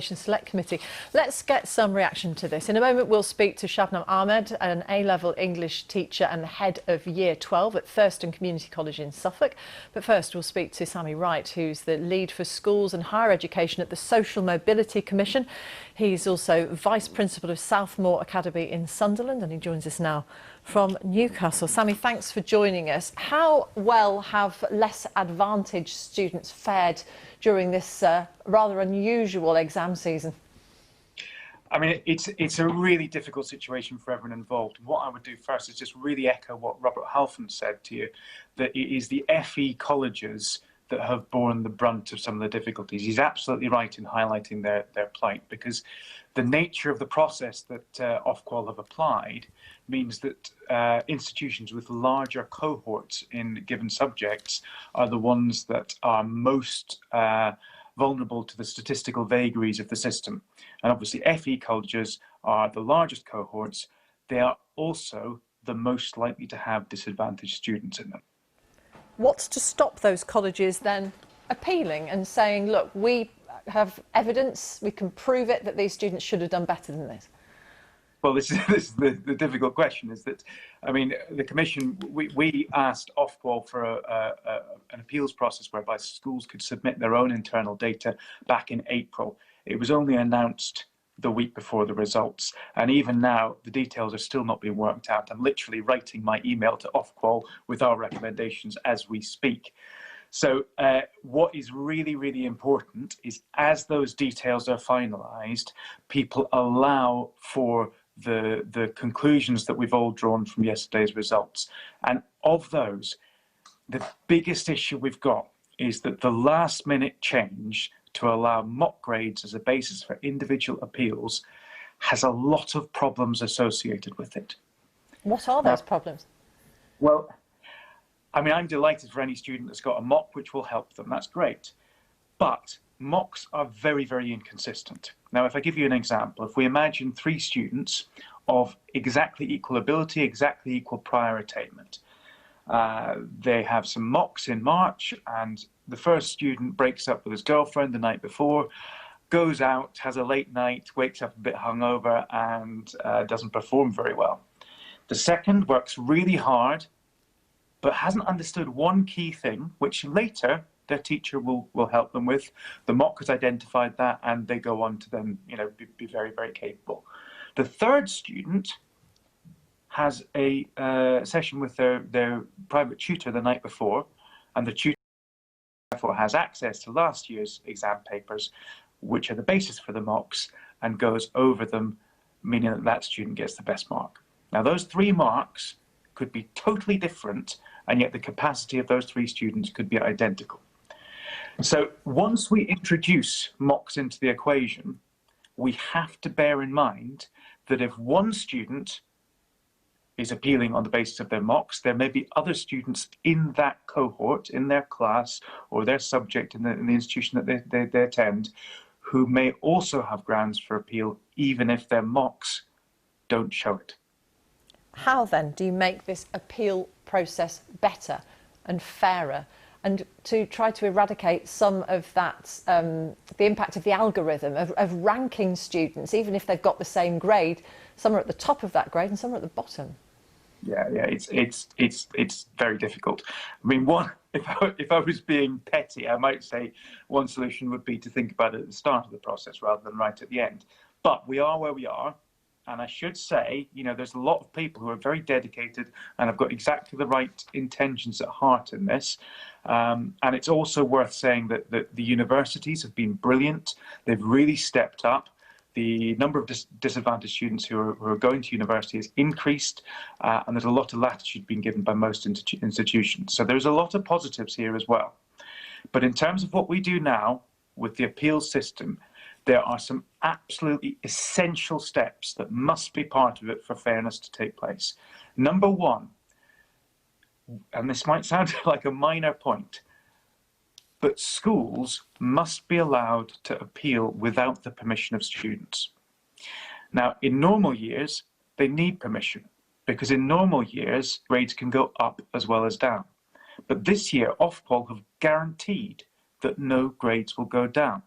Select Committee. Let's get some reaction to this. In a moment we'll speak to Shabnam Ahmed, an A-level English teacher and the head of Year 12 at Thurston Community College in Suffolk. But first we'll speak to Sammy Wright, who's the lead for schools and higher education at the Social Mobility Commission. He's also Vice Principal of Southmoor Academy in Sunderland, and he joins us now from Newcastle. Sammy, thanks for joining us. How well have less advantaged students fared during this rather unusual exam season? I mean, it's a really difficult situation for everyone involved. What I would do first is just really echo what Robert Halfon said to you, that it is the FE colleges that have borne the brunt of some of the difficulties. He's absolutely right in highlighting their plight, because the nature of the process that Ofqual have applied means that institutions with larger cohorts in given subjects are the ones that are most vulnerable to the statistical vagaries of the system. And obviously FE colleges are the largest cohorts. They are also the most likely to have disadvantaged students in them. What's to stop those colleges then appealing and saying, look, we have evidence, we can prove it, that these students should have done better than this? Well, this is the difficult question, is that, I mean, the Commission, we asked Ofqual for an appeals process whereby schools could submit their own internal data back in April. It was only announced the week before the results, and even now the details are still not being worked out. I'm literally writing my email to Ofqual with our recommendations as we speak. So what is really, really important is, as those details are finalised, people allow for the conclusions that we've all drawn from yesterday's results. And of those, the biggest issue we've got is that the last minute change to allow mock grades as a basis for individual appeals has a lot of problems associated with it. What are those problems? Well, I mean, I'm delighted for any student that's got a mock, which will help them. That's great. But mocks are very, very inconsistent. Now, if I give you an example, if we imagine 3 students of exactly equal ability, exactly equal prior attainment, they have some mocks in March, and the first student breaks up with his girlfriend the night before, goes out, has a late night, wakes up a bit hungover, and doesn't perform very well. The second works really hard, but hasn't understood one key thing, which later their teacher will help them with. The mock has identified that, and they go on to then, be very, very capable. The third student has a session with their private tutor the night before, and the tutor therefore has access to last year's exam papers, which are the basis for the mocks, and goes over them, meaning that that student gets the best mark. Now, those 3 marks could be totally different, and yet the capacity of those 3 students could be identical. So once we introduce mocks into the equation, we have to bear in mind that if one student is appealing on the basis of their mocks, there may be other students in that cohort, in their class or their subject in the institution that they attend, who may also have grounds for appeal, even if their mocks don't show it. How then do you make this appeal process better and fairer, and to try to eradicate some of that, the impact of the algorithm of ranking students, even if they've got the same grade? Some are at the top of that grade and some are at the bottom. Yeah, it's very difficult. I mean, if I was being petty, I might say one solution would be to think about it at the start of the process rather than right at the end. But we are where we are. And I should say, there's a lot of people who are very dedicated and have got exactly the right intentions at heart in this. And it's also worth saying that the universities have been brilliant. They've really stepped up. The number of disadvantaged students who are going to university has increased, and there's a lot of latitude being given by most institutions. So there's a lot of positives here as well. But in terms of what we do now with the appeals system, there are some absolutely essential steps that must be part of it for fairness to take place. Number 1, and this might sound like a minor point, but schools must be allowed to appeal without the permission of students. Now, in normal years, they need permission, because in normal years, grades can go up as well as down. But this year, Ofqual have guaranteed that no grades will go down.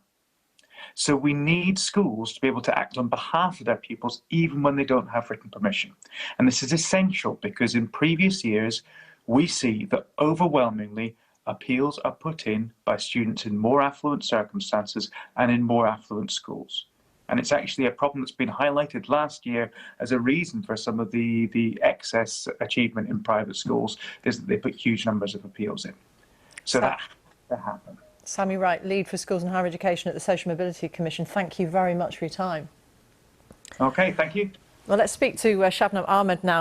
So we need schools to be able to act on behalf of their pupils even when they don't have written permission. And this is essential because in previous years, we see that overwhelmingly appeals are put in by students in more affluent circumstances and in more affluent schools. And it's actually a problem that's been highlighted last year as a reason for some of the excess achievement in private schools is that they put huge numbers of appeals in. So that happened. Sammy Wright, Lead for Schools and Higher Education at the Social Mobility Commission, thank you very much for your time. Okay, thank you. Well, let's speak to Shabnam Ahmed now.